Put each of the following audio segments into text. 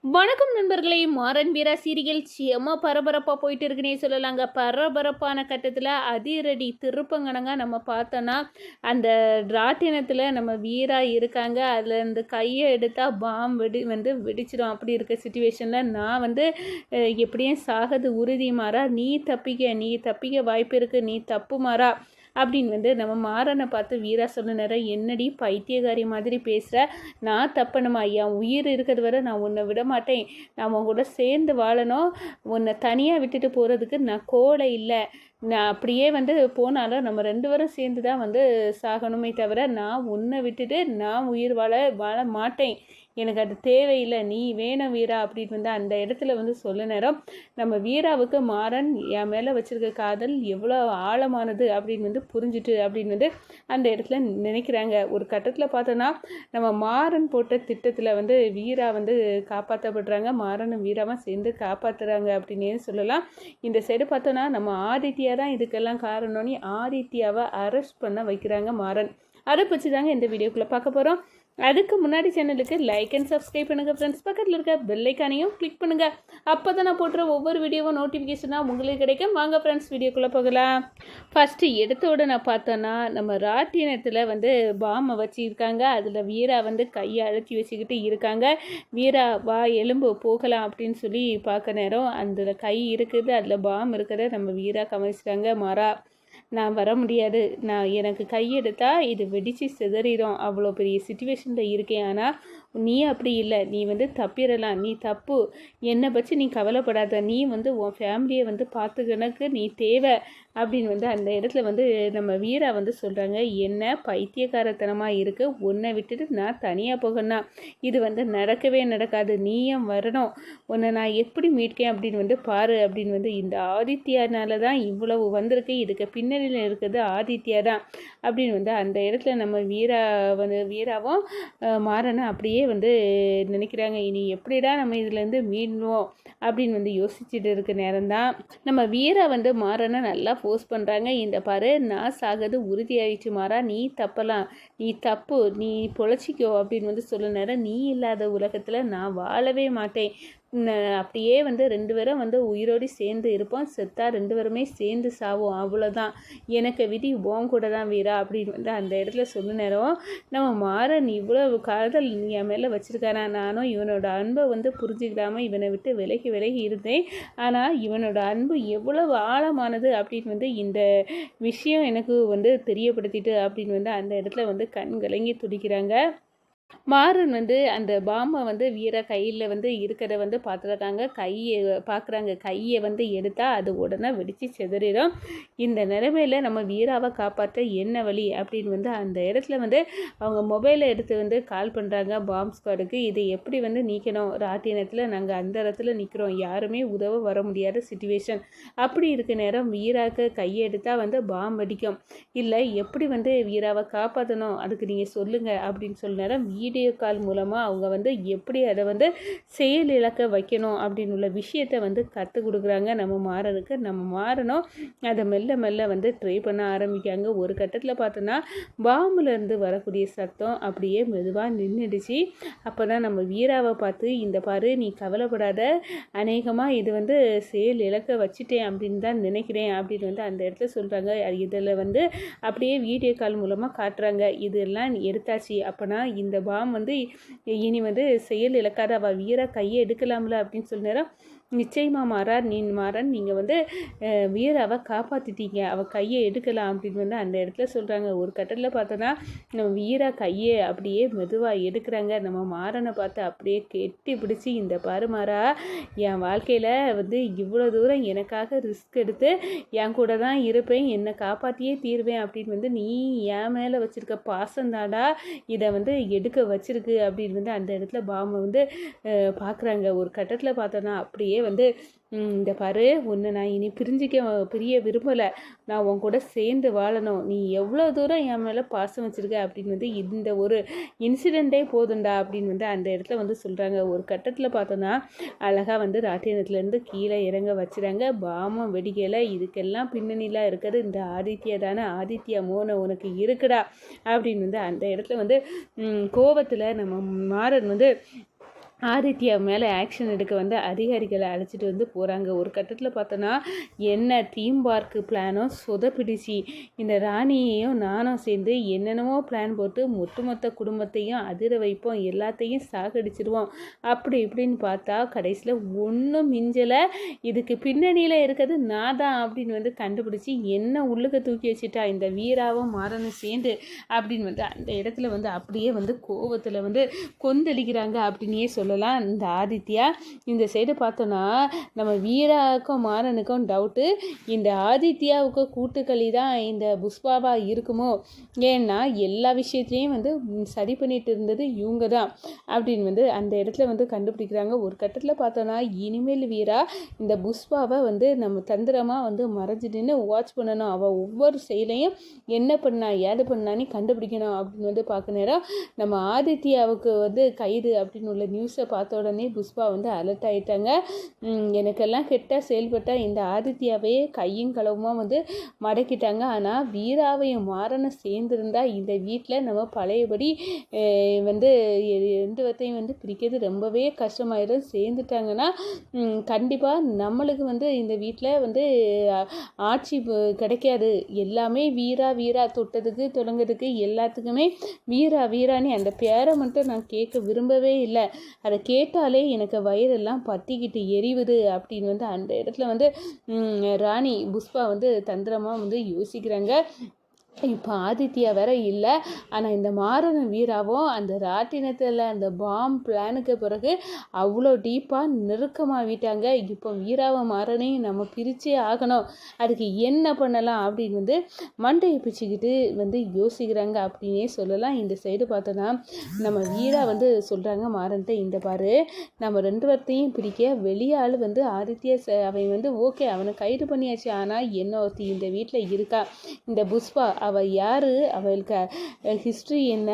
வணக்கம் நண்பர்களே. மாறன் வீரா சீரியல் செம்ம பரபரப்பாக போயிட்டு இருக்குன்னே சொல்லலாங்க. பரபரப்பான கட்டத்தில் அதிரடி திருப்பங்கனங்க நம்ம பார்த்தோன்னா, அந்த ராட்டினத்தில் நம்ம வீரா இருக்காங்க. அதில் இந்த கையை எடுத்தால் வெடிச்சிடும். அப்படி இருக்க சுச்சுவேஷனில் நான் எப்படியும் சாகது உறுதி மாறா, நீ தப்பிக்க வாய்ப்பு இருக்குது, நீ தப்பு மாறா அப்படின்னு நம்ம மாறனை பார்த்து வீரா சொன்ன நேரம், என்னடி பைத்தியகாரி மாதிரி பேசுகிற, நான் தப்பணுமா, என் உயிர் இருக்கிறது வரை நான் உன்னை விட மாட்டேன், நான் உன் கூட சேர்ந்து வாழணும், உன்னை தனியாக விட்டுட்டு போகிறதுக்கு நான் கோலை இல்லை, நான் அப்படியே போனாலும் நம்ம 2 பேரும் சேர்ந்து தான் சாகணுமே தவிர நான் உன்னை விட்டுட்டு நான் உயிர் வாழ மாட்டேன், எனக்கு அது தேவையில்லை, நீ வேணும் வீரா அப்படின்னு அந்த இடத்துல சொல்ல நேரம், நம்ம வீராவுக்கு மாறன் என் மேலே வச்சுருக்க காதல் எவ்வளோ ஆழமானது அப்படின்னு புரிஞ்சுட்டு அப்படின்னு அந்த இடத்துல நினைக்கிறாங்க. ஒரு கட்டத்தில் பார்த்தோன்னா, நம்ம மாறன் போட்ட திட்டத்தில் வீரா காப்பாற்றப்படுறாங்க, மாறனும் வீராவும் சேர்ந்து காப்பாற்றுறாங்க அப்படின்னே சொல்லலாம். இந்த சைடு பார்த்தோன்னா, நம்ம ஆதித்யா தான் இதுக்கெல்லாம் காரணம்னு ஆதித்யாவை அரெஸ்ட் பண்ண வைக்கிறாங்க மாறன். அதை பற்றி தாங்க இந்த வீடியோக்குள்ளே பார்க்க போகிறோம். அதுக்கு முன்னாடி சேனலுக்கு லைக் அண்ட் சப்ஸ்கிரைப் பண்ணுங்கள் ஃப்ரெண்ட்ஸ். பக்கத்தில் இருக்க பெல் ஐக்கானையும் கிளிக் பண்ணுங்கள். அப்போ தான் நான் போடுற ஒவ்வொரு வீடியோவும் நோட்டிஃபிகேஷனாக உங்களுக்கு கிடைக்கும். வாங்க ஃப்ரெண்ட்ஸ், வீடியோக்குள்ளே போகலாம். ஃபஸ்ட்டு எடுத்தோட நான் பார்த்தோன்னா, நம்ம ராட்டினத்தில் பாமை வச்சுருக்காங்க. அதில் வீரா கையை அழுத்தி வச்சுக்கிட்டு இருக்காங்க. வீரா வா எலும்பு போகலாம் அப்படின்னு சொல்லி பார்க்க நேரம், அந்த கை இருக்குது, அதில் பாம் இருக்கிறத நம்ம வீரா கவனிச்சிட்டாங்க. மாறா, நான் வர முடியாது, எனக்கு கையெடுத்தா இது வெடித்து சிதறிடும், அவ்வளோ பெரிய சுச்சுவேஷனில் இருக்கேன், ஆனால் நீ அப்படி இல்லை, நீ தப்பிடலாம், நீ தப்பு, என்னை பற்றி நீ கவலைப்படாத, நீ உன் ஃபேமிலியை பார்த்துக்கணக்கு நீ தேவை அப்படின்னு அந்த இடத்துல நம்ம வீரா சொல்கிறாங்க. என்ன பைத்தியக்காரத்தனமாக இருக்குது, உன்னை விட்டுட்டு நான் தனியாக போகணும், இது நடக்கவே நடக்காது, நீயும் வரணும், உன்னை நான் எப்படி மீட்கேன் அப்படின்னு பாரு அப்படின்னு இந்த ஆதித்யானால தான் இவ்வளவு வந்திருக்கு, இதுக்கு பின்னணியில் இருக்கிறது ஆதித்யா தான் அப்படின்னு அந்த இடத்துல நம்ம வீராவும் மாறனை அப்படியே நினைக்கிறாங்க. இனி எப்படிடா நம்ம இதுலேருந்து மீள்வோம் அப்படின்னு யோசிச்சுட்டு இருக்க நேரம் தான் நம்ம வீரா மாறனை நல்லா ஃபோர்ஸ் பண்ணுறாங்க. இந்த பாரு, நான் சாகிறது உறுதியாயிடுச்சு மாறா, நீ தப்பலாம், நீ தப்பு, நீ பொழைச்சிக்கோ அப்படின்னு சொல்ல நேரம், நீ இல்லாத உலகத்தில் நான் வாழவே மாட்டேன், அப்படியே 2 பேரும் உயிரோடு சேர்ந்து இருப்போம், செத்தா 2 பேருமே சேர்ந்து சாவோம், அவ்வளோதான், எனக்கு விதி உன் கூட தான் வீரா அப்படின்னு அந்த இடத்துல சொல்ல நேரம், நம்ம மாறன் இவ்வளோ காதல் என் மேலே வச்சுருக்காரா, நானும் இவனோட அன்பை புரிஞ்சுக்கிடாமல் இவனை விட்டு விலகி இருந்தேன், ஆனால் இவனோட அன்பு எவ்வளவு ஆழமானது அப்படின்னு இந்த விஷயம் எனக்கு தெரியப்படுத்திட்டு அப்படின்னு அந்த இடத்துல கண் கலங்கி துடிக்கிறாங்க. மாறன் அந்த பாம்பை வீரா கையில் இருக்கிறத பார்த்துருக்காங்க. கையை பார்க்குறாங்க, கையை எடுத்தால் அது உடனே வெடித்து சிதறிடும். இந்த நிலைமையில் நம்ம வீராவை காப்பாற்ற என்ன வழி அப்படின்னு அந்த இடத்துல அவங்க மொபைலை எடுத்து கால் பண்ணுறாங்க பாம்பு ஸ்குவாடுக்கு. இதை எப்படி நீக்கணும், ராட்டினத்தில் நாங்கள் அந்த இடத்துல நிற்கிறோம், யாருமே உதவ வர முடியாத சுச்சுவேஷன், அப்படி இருக்க நேரம் வீராவுக்கு கையை எடுத்தால் பாம்பு அடிக்கும், இல்லை எப்படி வீராவை காப்பாற்றணும் அதுக்கு நீங்கள் சொல்லுங்கள் அப்படின்னு சொல்ல நேரம், வீடியோ கால் மூலமாக அவங்க எப்படி அதை செயல் இழக்க வைக்கணும் அப்படின்னு உள்ள விஷயத்தை கற்றுக் கொடுக்குறாங்க நம்ம மாறனுக்கு. நம்ம மாறனும் அதை மெல்ல மெல்ல ட்ரை பண்ண ஆரம்பிக்காங்க. ஒரு கட்டத்தில் பார்த்தோன்னா, பாம்புலேருந்து வரக்கூடிய சத்தம் அப்படியே மெதுவாக நின்றுடுச்சு. அப்போ தான் நம்ம வீராவை பார்த்து, இந்த பாரு, நீ கவலைப்படாத, அநேகமாக இது செயல் இழக்க வச்சுட்டேன் அப்படின்னு தான் நினைக்கிறேன் அப்படின்னு அந்த இடத்துல சொல்கிறாங்க. இதில் அப்படியே வீடியோ கால் மூலமாக காட்டுறாங்க, இதெல்லாம் எடுத்தாச்சு, அப்போனா இந்த பாம் இனி செயல் இழக்காத, அவள் வீரா கையை எடுக்கலாம்ல அப்படின்னு சொல்ல நேரம், நிச்சயமாக மாறன் நீங்கள் வீராவை காப்பாற்றிட்டீங்க, அவள் கையை எடுக்கலாம் அப்படின்னு அந்த இடத்துல சொல்கிறாங்க. ஒரு கட்டத்தில் பார்த்தோன்னா, நம்ம வீரா கையை அப்படியே மெதுவாக எடுக்கிறாங்க. நம்ம மாறனை பார்த்து அப்படியே கெட்டி பிடிச்சி, இந்த பாரு மாறா, என் வாழ்க்கையில் இவ்வளோ தூரம் எனக்காக ரிஸ்க் எடுத்து என் கூட தான் இருப்பேன், என்னை காப்பாற்றியே தீர்வேன் அப்படின்னு நீ என் மேலே வச்சுருக்க பாசந்தாடா இதை எடுக்க வச்சிருக்கு அப்படின்னு அந்த இடத்துல பாமை பார்க்குறாங்க. ஒரு கட்டத்தில் பார்த்தோன்னா, அப்படியே இந்த பாரு, உன்னை நான் இனி பிரிய விரும்பலை, நான் உன் கூட சேர்ந்து வாழணும், நீ எவ்வளோ தூரம் என் மேலே பாசம் வச்சுருக்க அப்படின்னு இந்த ஒரு இன்சிடெண்ட்டே போதுண்டா அப்படின்னு அந்த இடத்துல சொல்கிறாங்க. ஒரு கட்டத்தில் பார்த்தோன்னா, அழகாக ராட்டினத்துலேருந்து கீழே இறங்க வச்சுறாங்க. பாமம் வெடிக்கலை, இதுக்கெல்லாம் பின்னணிலாம் இருக்கிறது இந்த ஆதித்யா தானே, ஆதித்யா மோனை உனக்கு இருக்குடா அப்படின்னு அந்த இடத்துல கோபத்தில் நம்ம மாறன் ஆதித்யா மேலே ஆக்ஷன் எடுக்க வந்து அதிகாரிகளை அழைச்சிட்டு வந்து போகிறாங்க. ஒரு கட்டத்தில் பார்த்தோன்னா என்ன தீம் பார்க்கு பிளானோ சொதப்பிடிச்சு. இந்த ராணியையும் நானும் சேர்ந்து என்னென்னமோ பிளான் போட்டு மொத்த குடும்பத்தையும் அதிர வைப்போம், எல்லாத்தையும் சாகடிச்சிடுவோம் அப்படி இப்படின்னு பார்த்தா கடைசியில் ஒன்றும் மிஞ்சலை. இதுக்கு பின்னணியில் இருக்கிறது நான் தான் அப்படின்னு வந்து கண்டுபிடிச்சி என்ன உள்ளுக்க தூக்கி வச்சுட்டா இந்த வீராவும் மாறனும் சேர்ந்து அப்படின்னு வந்து அந்த இடத்துல வந்து அப்படியே வந்து கோபத்தில் வந்து கொந்தளிக்கிறாங்க அப்படின்னே சொல்லலாம் இந்த ஆதித்யா. இந்த சைடு பார்த்தோன்னா நம்ம வீராவுக்கும் மாறனுக்கும் டவுட்டு, இந்த ஆதித்யாவுக்கு கூட்டுக்களி தான் இந்த புஷ்பாவா இருக்குமோ, ஏன்னா எல்லா விஷயத்துலேயும் வந்து சரி பண்ணிட்டு இருந்தது இவங்க தான் அப்படின்னு வந்து அந்த இடத்துல வந்து கண்டுபிடிக்கிறாங்க. ஒரு கட்டத்தில் பார்த்தோன்னா இனிமேல் வீரா இந்த புஷ்பாவை வந்து நம்ம தந்திரமாக வந்து மறைஞ்சிட்டுன்னு வாட்ச் பண்ணணும், அவள் ஒவ்வொரு செயலையும் என்ன பண்ணா ஏது பண்ணான்னு கண்டுபிடிக்கணும் அப்படின்னு வந்து பார்க்க நேரம் நம்ம ஆதித்யாவுக்கு வந்து கைது அப்படின்னு உள்ள நியூஸை பார்த்த உடனே புஷ்பா வந்து அலர்ட் ஆகிட்டாங்க. எனக்கெல்லாம் கெட்டால் செயல்பட்ட இந்த ஆதித்யாவையே கையும் களவுமா வந்து மடக்கிட்டாங்க. ஆனால் வீராவையும் மாறனை சேர்ந்துருந்தா இந்த வீட்டில் நம்ம பழையபடி வந்து ரெண்டு பேர்த்தையும் வந்து பிரிக்கிறது ரொம்பவே கஷ்டமாயிடும். சேர்ந்துட்டாங்கன்னா கண்டிப்பாக நம்மளுக்கு வந்து இந்த வீட்டில் வந்து ஆட்சி கிடைக்காது. எல்லாமே வீரா தொட்டதுக்கு தொடங்கிறதுக்கு எல்லாத்துக்குமே வீரான்னு அந்த பேரை மட்டும் நான் கேட்க விரும்பவே இல்லை. அதை கேட்டாலே எனக்கு வயிறெல்லாம் பற்றிக்கிட்டு எரிவுது அப்படின்னு வந்து அந்த இடத்துல வந்து ராணி புஷ்பா வந்து தந்திரமாக வந்து யோசிக்கிறாங்க. இப்போ ஆதித்யா வேற இல்லை, ஆனால் இந்த மாறன வீராவும் அந்த ராட்டினத்தில் அந்த பாம் பிளானுக்கு பிறகு அவ்வளோ டீப்பாக நெருக்கமாகிட்டாங்க. இப்போ வீராவை மாறனையும் நம்ம பிரித்தே ஆகணும், அதுக்கு என்ன பண்ணலாம் அப்படின்னு வந்து மண்டையை பிச்சுக்கிட்டு வந்து யோசிக்கிறாங்க அப்படின்னே சொல்லலாம். இந்த சைடு பார்த்தோன்னா நம்ம வீரா வந்து சொல்கிறாங்க மாறன்ட்டு, இந்த பாரு நம்ம ரெண்டு பேர்த்தையும் பிரிக்க வெளியாள் வந்து ஆதித்யா அவன் வந்து ஓகே அவனை கைது பண்ணியாச்சு, ஆனால் என்ன ஒருத்தி இந்த வீட்டில் இருக்கா, இந்த புஷ்பா அவள் யார், அவளுக்கு ஹிஸ்ட்ரி என்ன,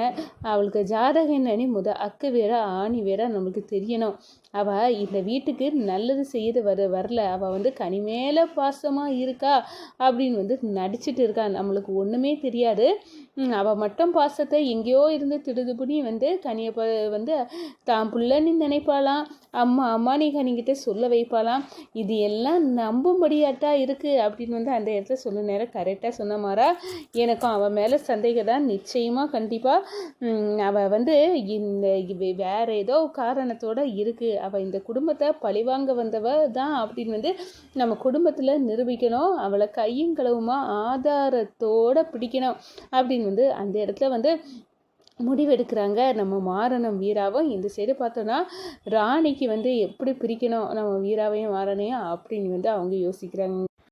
அவளுக்கு ஜாதகம் என்னன்னு அக்கு வேற ஆணி வேற நம்மளுக்கு தெரியணும். அவள் இந்த வீட்டுக்கு நல்லது செய்து வரல, அவள் வந்து கனி மேலே பாசமாக இருக்கா அப்படின்னு வந்து நடிச்சிட்டு இருக்கா. நம்மளுக்கு ஒன்றுமே தெரியாது. அவள் மட்டும் பாசத்தை எங்கேயோ இருந்து திடுதுபுடி வந்து கனியை வந்து தான் பிள்ளைன்னு நினைப்பாளாம், அம்மா நீ கனிக்கிட்ட சொல்ல வைப்பாளாம். இது எல்லாம் நம்பும்படியாட்டா இருக்குது அப்படின்னு வந்து அந்த இடத்துல சொல்ல நேரம் கரெக்டாக சொன்ன மாறா. எனக்கும் அவள் மேலே சந்தேகம் தான் நிச்சயமாக கண்டிப்பாக. அவள் வந்து இந்த வேற ஏதோ காரணத்தோடு இருக்குது, அவள் இந்த குடும்பத்தை பழிவாங்க வந்தவ தான் அப்படின்னு வந்து நம்ம குடும்பத்தில் நிரூபிக்கணும், அவளை கையும் களவுமா ஆதாரத்தோடு பிடிக்கணும் அப்படின்னு வந்து அந்த இடத்துல வந்து முடிவெடுக்கிறாங்க நம்ம மாறனும் வீராவும். இந்த சைடு பார்த்தோன்னா ராணிக்கு வந்து எப்படி பிரிக்கணும் நம்ம வீராவையும் மாறனையும் அப்படின்னு வந்து அவங்க யோசிக்கிறாங்க.